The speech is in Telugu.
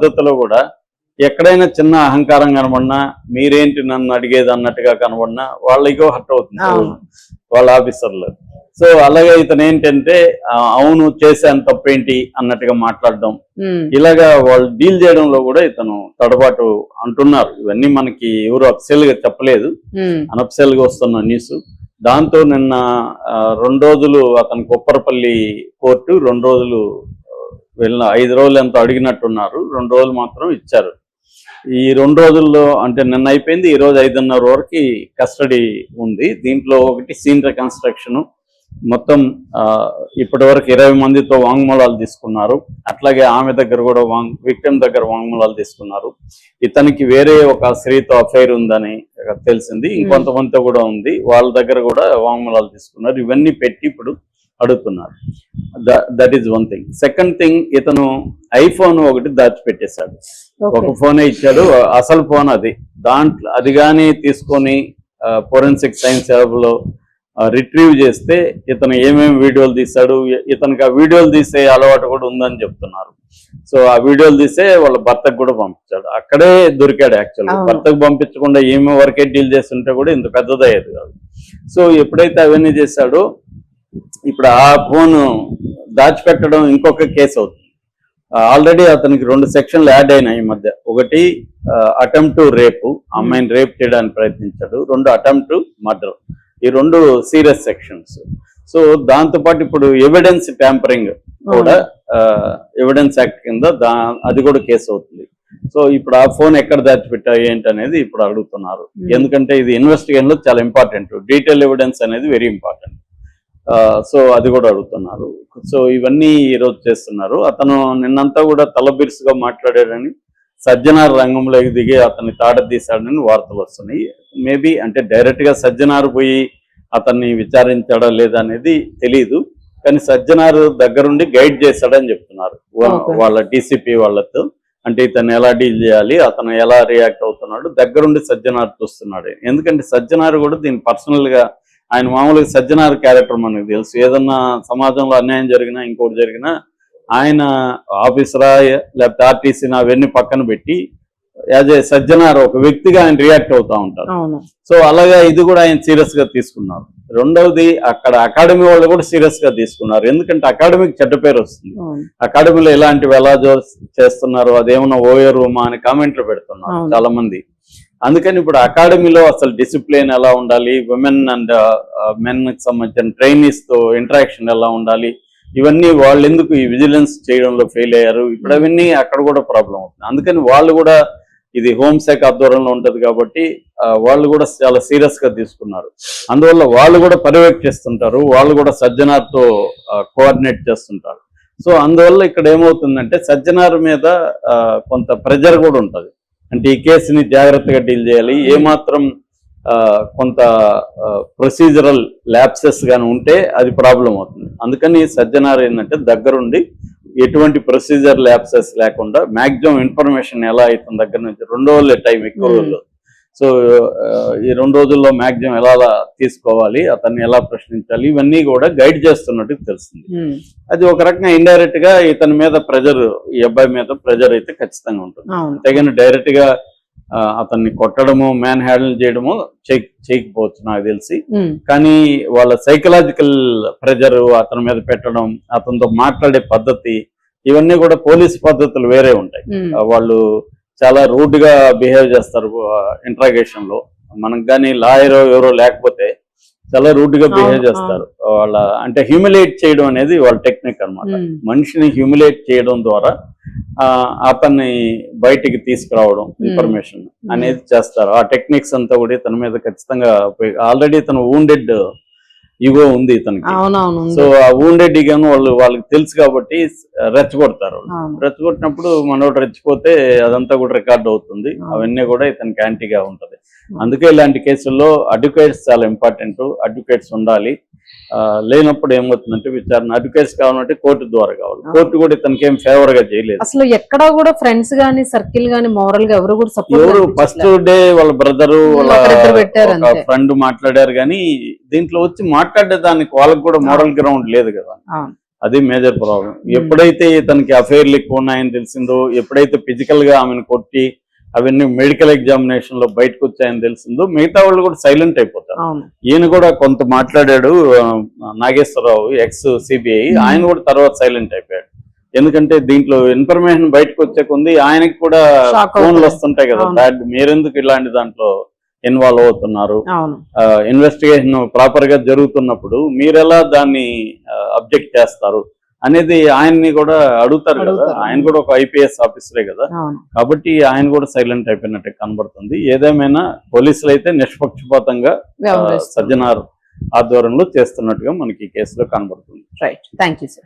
పద్ధతిలో కూడా ఎక్కడైనా చిన్న అహంకారం కనబడినా మీరేంటి నన్ను అడిగేది అన్నట్టుగా కనబడినా వాళ్ళకో హర్ట్ అవుతుంది వాళ్ళ ఆఫీసర్లు. సో అలాగే ఇతను ఏంటంటే అవును చేశాను తప్పేంటి అన్నట్టుగా మాట్లాడడం, ఇలాగా వాళ్ళు డీల్ చేయడంలో కూడా ఇతను తడబాటు అంటున్నారు. ఇవన్నీ మనకి ఎవరు అఫిషియల్ గా చెప్పలేదు, అనఫిషియల్ గా వస్తున్న న్యూస్. దాంతో నిన్న 2 రోజులు అతను కొప్పరపల్లి కోర్టు 2 రోజులు వెళ్ళిన 5 రోజులు ఎంతో అడిగినట్టున్నారు, 2 రోజులు మాత్రం ఇచ్చారు. ఈ 2 రోజుల్లో అంటే నిన్న అయిపోయింది, ఈ రోజు 5:30 వరకు కస్టడీ ఉంది. దీంట్లో ఒకటి సీన్ రికన్స్ట్రక్షన్, మొత్తం ఇప్పటి వరకు 20 మందితో వాంగ్మూలాలు తీసుకున్నారు. అట్లాగే ఆమె దగ్గర కూడా విక్టిమ్ దగ్గర వాంగ్మూలాలు తీసుకున్నారు. ఇతనికి వేరే ఒక స్త్రీతో అఫైర్ ఉందని తెలిసింది, ఇంకొంతమందితో కూడా ఉంది, వాళ్ళ దగ్గర కూడా వాంగ్మూలాలు తీసుకున్నారు. ఇవన్నీ పెట్టి ఇప్పుడు అడుగుతున్నారు. That is one thing. Second thing, ఇతను ఐఫోన్ ఒకటి దాచిపెట్టేశాడు. ఒక ఫోనే ఇచ్చాడు, అసలు ఫోన్ అది. దాంట్లో అది కానీ తీసుకొని ఫోరెన్సిక్ సైన్స్ ల్యాబ్ లో రిట్రీవ్ చేస్తే ఇతను ఏమేమి వీడియోలు తీశాడు, ఇతనికి ఆ వీడియోలు తీసే అలవాటు కూడా ఉందని చెప్తున్నారు. సో ఆ వీడియోలు తీసే వాళ్ళ భర్తకు కూడా పంపించాడు. అక్కడే దొరికాడు. యాక్చువల్గా భర్తకు పంపించకుండా ఏమో వరకే డీల్ చేస్తుంటే కూడా ఇంత పెద్దదయ్యేది కాదు. సో ఎప్పుడైతే అవన్నీ చేశాడో ఇప్పుడు ఆ ఫోన్ దాచిపెట్టడం ఇంకొక కేసు అవుతుంది. ఆల్రెడీ అతనికి 2 సెక్షన్లు యాడ్ అయినాయి ఈ మధ్య. ఒకటి అటెంప్ట్ టు రేపు, అమ్మాయిని రేప్ చేయడానికి ప్రయత్నించాడు. 2 అటెంప్ట్ టు మర్డర్. ఈ 2 సీరియస్ సెక్షన్స్. సో దాంతోపాటు ఇప్పుడు ఎవిడెన్స్ ట్యాంపరింగ్ కూడా ఎవిడెన్స్ యాక్ట్ కింద అది కూడా కేసు అవుతుంది. సో ఇప్పుడు ఆ ఫోన్ ఎక్కడ దాచిపెట్టాయి ఏంటి అనేది ఇప్పుడు అడుగుతున్నారు. ఎందుకంటే ఇది ఇన్వెస్టిగేషన్ లో చాలా ఇంపార్టెంట్, డీటెయిల్ ఎవిడెన్స్ అనేది వెరీ ఇంపార్టెంట్. సో అది కూడా అడుగుతున్నారు. సో ఇవన్నీ ఈరోజు చేస్తున్నారు. అతను నిన్నంతా కూడా తలబిరుసుగా మాట్లాడాడని, సజ్జనార్ రంగంలోకి దిగి అతన్ని తాడదీశాడని వార్తలు వస్తున్నాయి. మేబీ అంటే డైరెక్ట్ గా సజ్జనార్ పోయి అతన్ని విచారించాడా లేదా అనేది తెలీదు, కానీ సజ్జనార్ దగ్గరుండి గైడ్ చేశాడని చెప్తున్నారు వాళ్ళ డీసీపీ వాళ్ళతో. అంటే ఇతను ఎలా డీల్ చేయాలి, అతను ఎలా రియాక్ట్ అవుతున్నాడు, దగ్గరుండి సజ్జనార్ చూస్తున్నాడు. ఎందుకంటే సజ్జనార్ కూడా దీన్ని పర్సనల్ గా, ఆయన మామూలుగా సజ్జనార్ క్యారెక్టర్ మనకు తెలుసు. ఏదన్నా సమాజంలో అన్యాయం జరిగినా ఇంకోటి జరిగినా ఆయన ఆఫీసరా లేకపోతే ఆర్టీసీనా అవన్నీ పక్కన పెట్టి యాజ్ ఏ సజ్జనార్ ఒక వ్యక్తిగా ఆయన రియాక్ట్ అవుతా ఉంటారు. సో అలాగా ఇది కూడా ఆయన సీరియస్ గా తీసుకున్నారు. రెండవది, అక్కడ అకాడమీ వాళ్ళు కూడా సీరియస్ గా తీసుకున్నారు. ఎందుకంటే అకాడమీకి చెడ్డ పేరు వస్తుంది. అకాడమీలో ఇలాంటివి ఎలా చేస్తున్నారు, అదేమన్నా ఓయో రూమా అని కామెంట్లు పెడుతున్నారు చాలా మంది. అందుకని ఇప్పుడు అకాడమీలో అసలు డిసిప్లిన్ ఎలా ఉండాలి, విమెన్ అండ్ మెన్ కి సంబంధించిన ట్రైనీస్ తో ఇంటరాక్షన్ ఎలా ఉండాలి, ఇవన్నీ వాళ్ళు ఎందుకు ఈ విజిలెన్స్ చేయడంలో ఫెయిల్ అయ్యారు, ఇప్పుడు అవన్నీ అక్కడ కూడా ప్రాబ్లం అవుతుంది. అందుకని వాళ్ళు కూడా, ఇది హోంశాఖ ఆధ్వర్యంలో ఉంటది కాబట్టి వాళ్ళు కూడా చాలా సీరియస్ గా తీసుకున్నారు. అందువల్ల వాళ్ళు కూడా పర్యవేక్షిస్తుంటారు, వాళ్ళు కూడా సజ్జనార్తో కోఆర్డినేట్ చేస్తుంటారు. సో అందువల్ల ఇక్కడ ఏమవుతుందంటే సజ్జనార్ మీద కొంత ప్రెజర్ కూడా ఉంటుంది. అంటే ఈ కేసుని జాగ్రత్తగా డీల్ చేయాలి, ఏమాత్రం కొంత ప్రొసీజరల్ ల్యాప్సెస్ గాని ఉంటే అది ప్రాబ్లం అవుతుంది. అందుకని సజ్జనార్ ఏంటంటే దగ్గరుండి ఎటువంటి ప్రొసీజర్ ల్యాప్సెస్ లేకుండా మాక్సిమం ఇన్ఫర్మేషన్ ఎలా అవుతుంది దగ్గర నుంచి 2 రోజులే టైం, ఎక్కువ రోజులు. సో ఈ 2 రోజుల్లో మాక్సిమం ఎలా తీసుకోవాలి, అతన్ని ఎలా ప్రశ్నించాలి, ఇవన్నీ కూడా గైడ్ చేస్తున్నట్టు తెలుస్తుంది. అది ఒక రకంగా ఇండైరెక్ట్ గా ఇతని మీద ప్రెజర్, ఈ అబ్బాయి మీద ప్రెజర్ అయితే ఖచ్చితంగా ఉంటుంది. అంతేగాని డైరెక్ట్ గా అతన్ని కొట్టడము, మ్యాన్ హ్యాండిల్ చేయడము చేయకపోవచ్చు నాకు తెలిసి. కానీ వాళ్ళ సైకలాజికల్ ప్రెజర్ అతని మీద పెట్టడం, అతనితో మాట్లాడే పద్ధతి, ఇవన్నీ కూడా పోలీస్ పద్ధతులు వేరే ఉంటాయి. వాళ్ళు చాలా రూడ్ గా బిహేవ్ చేస్తారు ఇంట్రాగేషన్ లో. మనకు కానీ లాయర్ ఎవరో లేకపోతే చాలా రూడ్ గా బిహేవ్ చేస్తారు. వాళ్ళ అంటే హ్యూమిలేట్ చేయడం అనేది వాళ్ళ టెక్నిక్ అన్నమాట. మనిషిని హ్యూమిలేట్ చేయడం ద్వారా అతన్ని బయటికి తీసుకురావడం, ఇన్ఫర్మేషన్ అనేది చేస్తారు. ఆ టెక్నిక్స్ అంతా కూడా తన మీద ఖచ్చితంగా ఆల్రెడీ తను వూండెడ్ ఈగో ఉంది ఇతనికి. సో ఆ వూండెడ్ ఈగోను వాళ్ళకి తెలుసు కాబట్టి రెచ్చగొడతారు. రెచ్చగొట్టినప్పుడు మనోడు రెచ్చిపోతే అదంతా కూడా రికార్డ్ అవుతుంది. అవన్నీ కూడా ఇతనికి యాంటీగా ఉంటది. అందుకే ఇలాంటి కేసుల్లో అడ్వకేట్స్ చాలా ఇంపార్టెంట్. అడ్వకేట్స్ ఉండాలి. లేనప్పుడు ఏమవుతుందంటే విచారణ అడ్వకేట్స్ కావాలంటే కోర్టు ద్వారా కావాలి. కోర్టు కూడా ఇతనికి ఏం ఫేవర్ గా చేయలేదు. అసలు ఎక్కడ కూడా ఫ్రెండ్స్ గానీ సర్కిల్ గానీ మోరల్ గా ఎవరు కూడా ఎవరు ఫస్ట్ డే వాళ్ళ బ్రదరు వాళ్ళ ఫ్రెండ్ మాట్లాడారు, కానీ దీంట్లో వచ్చి మాట్లాడేదానికి వాళ్ళకి కూడా మోరల్ గ్రౌండ్ లేదు కదా. అది మేజర్ ప్రాబ్లం. ఎప్పుడైతే ఇతనికి అఫైర్లు ఎక్కువ ఉన్నాయని తెలిసిందో, ఎప్పుడైతే ఫిజికల్ గా ఆమెను కొట్టి అవన్నీ మెడికల్ ఎగ్జామినేషన్ లో బయటకు వచ్చాయని తెలిసిందో, మిగతా వాళ్ళు కూడా సైలెంట్ అయిపోతారు. అవును ఈయన కూడా కొంత మాట్లాడాడు, నాగేశ్వరరావు ఎక్స్ సిబిఐ, ఆయన కూడా తర్వాత సైలెంట్ అయిపోయాడు. ఎందుకంటే దీంట్లో ఇన్ఫర్మేషన్ బయటకు వచ్చే కొంది ఆయనకి కూడా Shock ఫోన్లు అవుతుంది. వస్తుంటాయి కదా, అవును. బ్యాడ్ మీరెందుకు ఇలాంటి దాంట్లో ఇన్వాల్వ్ అవుతున్నారు, అవును ఇన్వెస్టిగేషన్ ప్రాపర్ గా జరుగుతున్నప్పుడు మీరెలా దాన్ని అబ్జెక్ట్ చేస్తారు అనేది ఆయన్ని కూడా అడుగుతారు కదా. అడుగుతారు. ఆయన కూడా ఒక ఐపీఎస్ ఆఫీసరే కదా, అవును కాబట్టి ఆయన కూడా సైలెంట్ అయిపోయినట్టు కనబడుతుంది. ఏదేమైనా పోలీసులు అయితే నిష్పక్షపాతంగా వ్యవహరిస్తారు. సజ్జనార్ ఆధ్వర్యంలో చేస్తున్నట్టుగా మనకి ఈ కేసులో కనబడుతుంది. Right thank you sir.